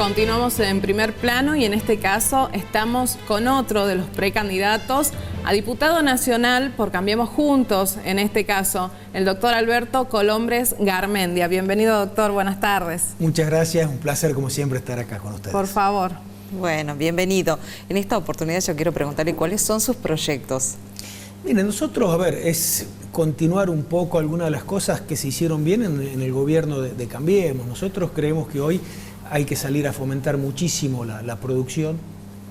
continuamos en Primer Plano y en este caso estamos con otro de los precandidatos a diputado nacional por Cambiemos Juntos, en este caso, el doctor Alberto Colombres Garmendia. Bienvenido, doctor, buenas tardes. Muchas gracias, un placer como siempre estar acá con ustedes. Por favor. Bueno, bienvenido. En esta oportunidad yo quiero preguntarle cuáles son sus proyectos. Mire, nosotros, a ver, es continuar un poco algunas de las cosas que se hicieron bien en el gobierno de Cambiemos. Nosotros creemos que hoy hay que salir a fomentar muchísimo la producción,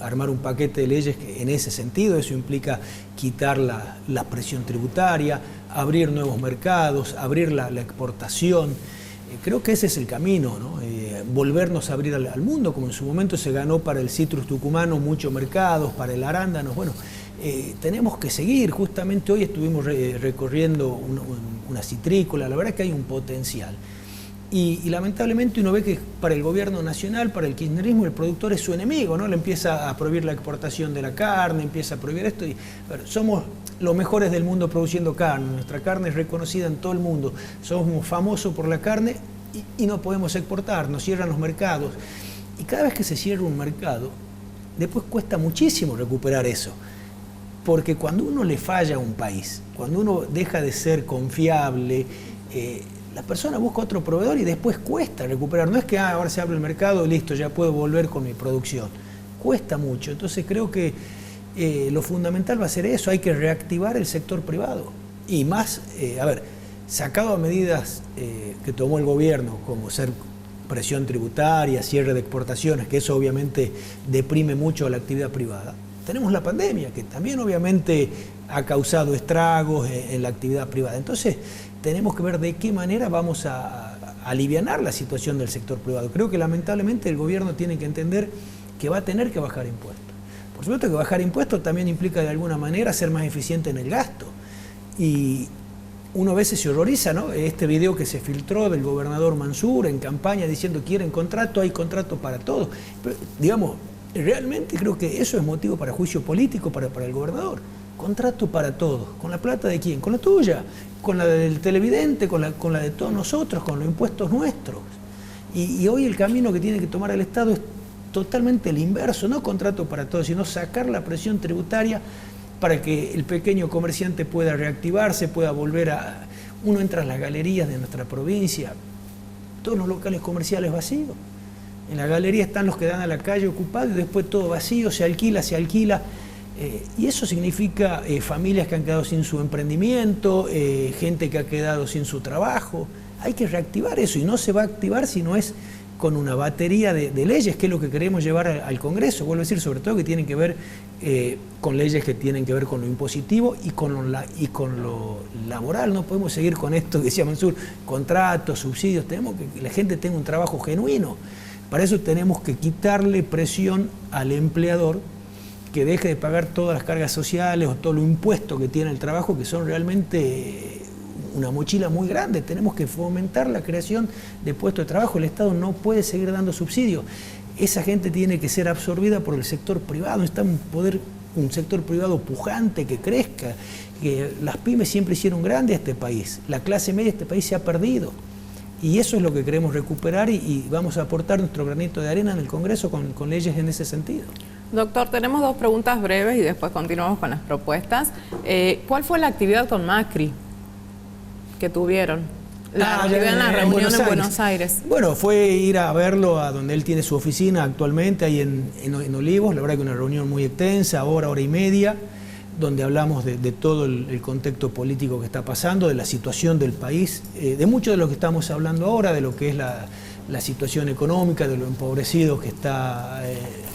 armar un paquete de leyes en ese sentido. Eso implica quitar la presión tributaria, abrir nuevos mercados, abrir la exportación. Creo que ese es el camino, ¿no? Volvernos a abrir al mundo, como en su momento se ganó para el citrus tucumano muchos mercados, para el arándano. Bueno, tenemos que seguir. Justamente hoy estuvimos recorriendo una citrícola. La verdad es que hay un potencial. Y lamentablemente uno ve que para el gobierno nacional, para el kirchnerismo, el productor es su enemigo, ¿no? Le empieza a prohibir la exportación de la carne, empieza a prohibir esto. Y, bueno, somos los mejores del mundo produciendo carne. Nuestra carne es reconocida en todo el mundo. Somos famosos por la carne y no podemos exportar, nos cierran los mercados. Y cada vez que se cierra un mercado, después cuesta muchísimo recuperar eso. Porque cuando uno le falla a un país, cuando uno deja de ser confiable, la persona busca otro proveedor y después cuesta recuperar. No es que ahora se abre el mercado y listo, ya puedo volver con mi producción. Cuesta mucho. Entonces creo que lo fundamental va a ser eso. Hay que reactivar el sector privado. Y más, sacado a medidas que tomó el gobierno, como ser presión tributaria, cierre de exportaciones, que eso obviamente deprime mucho a la actividad privada. Tenemos la pandemia, que también obviamente ha causado estragos en la actividad privada. Entonces, tenemos que ver de qué manera vamos a alivianar la situación del sector privado. Creo que lamentablemente el gobierno tiene que entender que va a tener que bajar impuestos. Por supuesto que bajar impuestos también implica de alguna manera ser más eficiente en el gasto. Y uno a veces se horroriza, ¿no? Este video que se filtró del gobernador Mansur en campaña diciendo quieren contrato, hay contrato para todos. Pero, digamos, realmente creo que eso es motivo para juicio político para el gobernador. Contrato para todos. ¿Con la plata de quién? Con la tuya, con la del televidente, con la de todos nosotros, con los impuestos nuestros. Y hoy el camino que tiene que tomar el Estado es totalmente el inverso, no contrato para todos, sino sacar la presión tributaria para que el pequeño comerciante pueda reactivarse, pueda volver a... Uno entra a las galerías de nuestra provincia, todos los locales comerciales vacíos. En la galería están los que dan a la calle ocupados y después todo vacío, se alquila. Y eso significa familias que han quedado sin su emprendimiento, gente que ha quedado sin su trabajo. Hay que reactivar eso y no se va a activar si no es con una batería de leyes, que es lo que queremos llevar al Congreso. Vuelvo a decir, sobre todo que tienen que ver con leyes que tienen que ver con lo impositivo y con lo laboral. No podemos seguir con esto que decía Mansur, contratos, subsidios. Tenemos que la gente tenga un trabajo genuino. Para eso tenemos que quitarle presión al empleador, que deje de pagar todas las cargas sociales o todo lo impuesto que tiene el trabajo, que son realmente una mochila muy grande. Tenemos que fomentar la creación de puestos de trabajo. El Estado no puede seguir dando subsidios. Esa gente tiene que ser absorbida por el sector privado. Está un sector privado pujante, que crezca. Que las pymes siempre hicieron grande a este país. La clase media de este país se ha perdido. Y eso es lo que queremos recuperar y vamos a aportar nuestro granito de arena en el Congreso con leyes en ese sentido. Doctor, tenemos dos preguntas breves y después continuamos con las propuestas. ¿Cuál fue la actividad con Macri que tuvieron? La reunión en Buenos Aires. Bueno, fue ir a verlo a donde él tiene su oficina actualmente, ahí en Olivos. La verdad que una reunión muy extensa, hora y media, donde hablamos de todo el contexto político que está pasando, de la situación del país, de mucho de lo que estamos hablando ahora, de lo que es la situación económica, de lo empobrecido que está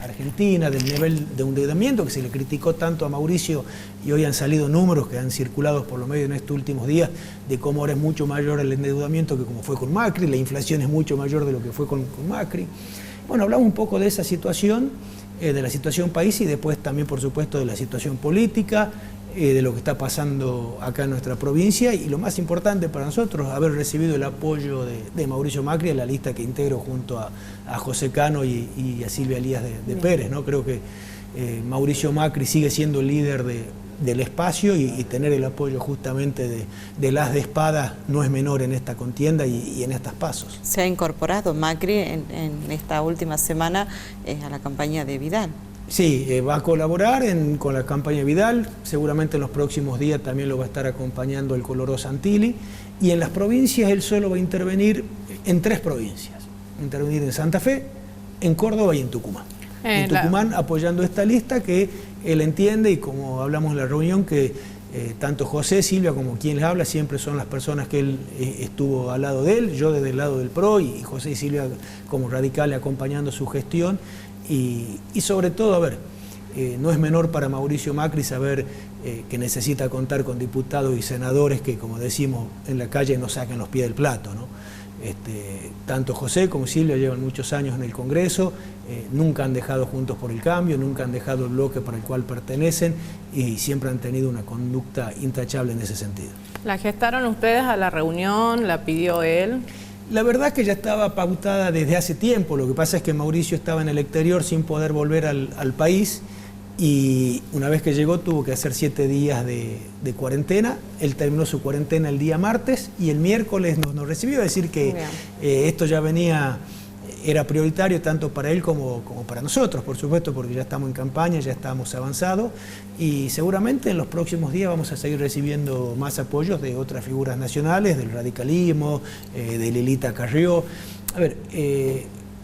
Argentina, del nivel de endeudamiento que se le criticó tanto a Mauricio, y hoy han salido números que han circulado por los medios en estos últimos días de cómo ahora es mucho mayor el endeudamiento que como fue con Macri, la inflación es mucho mayor de lo que fue con Macri. Bueno, hablamos un poco de esa situación, de la situación país y después también, por supuesto, de la situación política, de lo que está pasando acá en nuestra provincia y lo más importante para nosotros, haber recibido el apoyo de Mauricio Macri a la lista que integro junto a José Cano y a Silvia Elías de Pérez, ¿no? Creo que Mauricio Macri sigue siendo el líder del espacio y tener el apoyo justamente de las de espada no es menor en esta contienda y en estos pasos. Se ha incorporado Macri en esta última semana a la campaña de Vidal. Sí, va a colaborar con la campaña de Vidal, seguramente en los próximos días también lo va a estar acompañando el Colorado Santilli, y en las provincias él solo va a intervenir en 3 provincias, intervenir en Santa Fe, en Córdoba y en Tucumán. En Tucumán apoyando esta lista que él entiende, y como hablamos en la reunión, que tanto José, Silvia como quien les habla siempre son las personas que él estuvo al lado de él, yo desde el lado del PRO y José y Silvia como radicales acompañando su gestión. Y sobre todo, a ver, no es menor para Mauricio Macri saber que necesita contar con diputados y senadores que, como decimos en la calle, no saquen los pies del plato, ¿no? Tanto José como Silvia llevan muchos años en el Congreso, nunca han dejado Juntos por el Cambio, nunca han dejado el bloque para el cual pertenecen y siempre han tenido una conducta intachable en ese sentido. ¿La gestaron ustedes a la reunión? ¿La pidió él? La verdad es que ya estaba pautada desde hace tiempo, lo que pasa es que Mauricio estaba en el exterior sin poder volver al país y una vez que llegó tuvo que hacer 7 días de cuarentena. Él terminó su cuarentena el día martes y el miércoles nos recibió, a decir que esto ya era prioritario tanto para él como para nosotros, por supuesto, porque ya estamos en campaña, ya estamos avanzados y seguramente en los próximos días vamos a seguir recibiendo más apoyos de otras figuras nacionales, del radicalismo, de Lilita Carrió. A ver,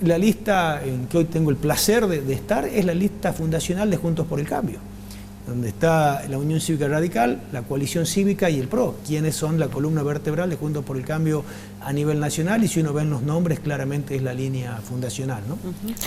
la lista en que hoy tengo el placer de estar es la lista fundacional de Juntos por el Cambio, donde está la Unión Cívica Radical, la Coalición Cívica y el PRO, quienes son la columna vertebral de Juntos por el Cambio a nivel nacional, y si uno ve los nombres, claramente es la línea fundacional, ¿no?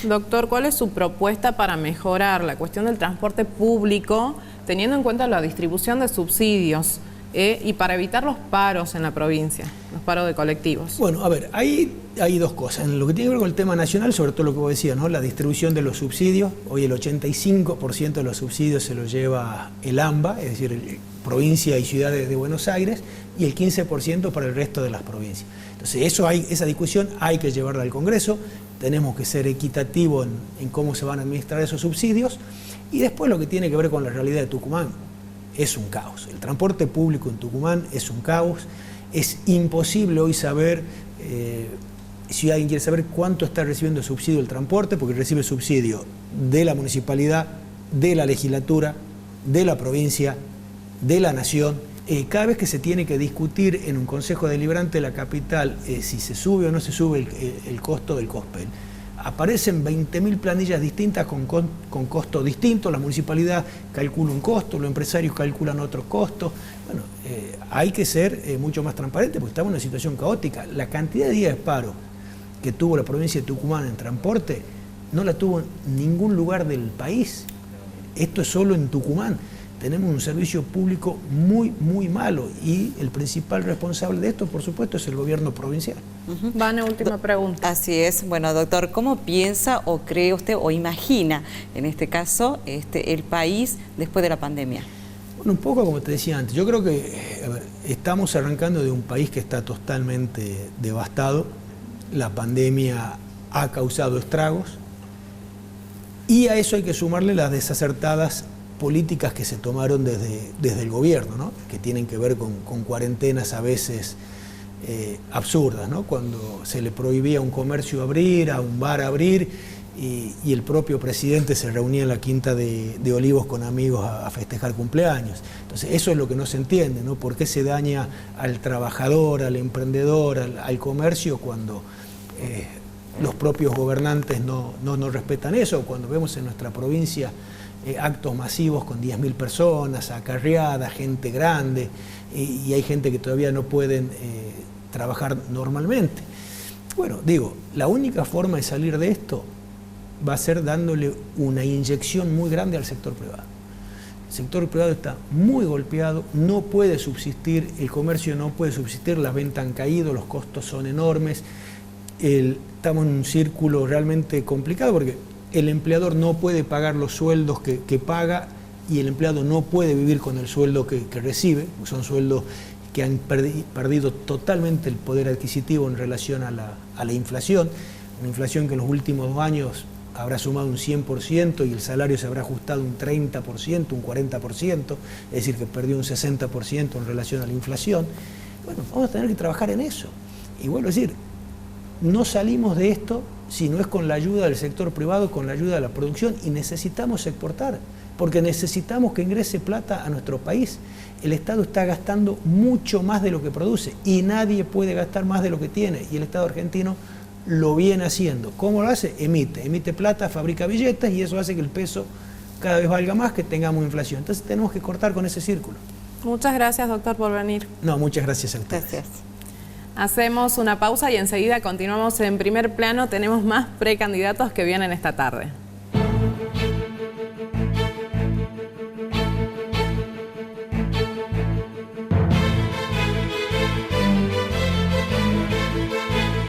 Doctor, ¿cuál es su propuesta para mejorar la cuestión del transporte público, teniendo en cuenta la distribución de subsidios y para evitar los paros en la provincia, los paros de colectivos? Bueno, a ver, hay 2 cosas. En lo que tiene que ver con el tema nacional, sobre todo lo que vos decías, ¿no? La distribución de los subsidios. Hoy el 85% de los subsidios se los lleva el AMBA, es decir, provincia y ciudades de Buenos Aires, y el 15% para el resto de las provincias. Entonces, esa discusión hay que llevarla al Congreso, tenemos que ser equitativos en cómo se van a administrar esos subsidios, y después lo que tiene que ver con la realidad de Tucumán. Es un caos. El transporte público en Tucumán es un caos. Es imposible hoy saber, si alguien quiere saber cuánto está recibiendo el subsidio del transporte, porque recibe subsidio de la municipalidad, de la legislatura, de la provincia, de la nación. Cada vez que se tiene que discutir en un consejo deliberante de la capital si se sube o no se sube el costo del COSPEL, aparecen 20.000 planillas distintas con costos distintos. La municipalidad calcula un costo, los empresarios calculan otros costos. Bueno, hay que ser mucho más transparente porque estamos en una situación caótica. La cantidad de días de paro que tuvo la provincia de Tucumán en transporte no la tuvo en ningún lugar del país. Esto es solo en Tucumán. Tenemos un servicio público muy, muy malo y el principal responsable de esto, por supuesto, es el gobierno provincial. Vane, última pregunta. Así es. Bueno, doctor, ¿cómo piensa o cree usted o imagina, en este caso, el país después de la pandemia? Bueno, un poco como te decía antes, yo creo que estamos arrancando de un país que está totalmente devastado. La pandemia ha causado estragos y a eso hay que sumarle las desacertadas políticas que se tomaron desde el gobierno, ¿no? Que tienen que ver con cuarentenas a veces absurdas, ¿no? Cuando se le prohibía a un comercio abrir, a un bar abrir, y el propio presidente se reunía en la Quinta de Olivos con amigos a festejar cumpleaños. Entonces eso es lo que no se entiende, ¿no? ¿Por qué se daña al trabajador, al emprendedor, al comercio cuando los propios gobernantes no respetan eso? Cuando vemos en nuestra provincia actos masivos con 10.000 personas, acarreadas, gente grande, y hay gente que todavía no pueden trabajar normalmente. Bueno, digo, la única forma de salir de esto va a ser dándole una inyección muy grande al sector privado. El sector privado está muy golpeado, no puede subsistir, el comercio no puede subsistir, las ventas han caído, los costos son enormes, estamos en un círculo realmente complicado porque el empleador no puede pagar los sueldos que paga y el empleado no puede vivir con el sueldo que recibe, son sueldos que han perdido totalmente el poder adquisitivo en relación a la inflación, una inflación que en los últimos 2 años habrá sumado un 100% y el salario se habrá ajustado un 30%, un 40%, es decir, que perdió un 60% en relación a la inflación. Bueno, vamos a tener que trabajar en eso. Y vuelvo a decir, no salimos de esto si no es con la ayuda del sector privado, con la ayuda de la producción, y necesitamos exportar, porque necesitamos que ingrese plata a nuestro país. El Estado está gastando mucho más de lo que produce y nadie puede gastar más de lo que tiene, y el Estado argentino lo viene haciendo. ¿Cómo lo hace? Emite plata, fabrica billetes, y eso hace que el peso cada vez valga más, que tengamos inflación. Entonces tenemos que cortar con ese círculo. Muchas gracias, doctor, por venir. No, muchas gracias a ustedes. Gracias. Hacemos una pausa y enseguida continuamos en Primer Plano. Tenemos más precandidatos que vienen esta tarde.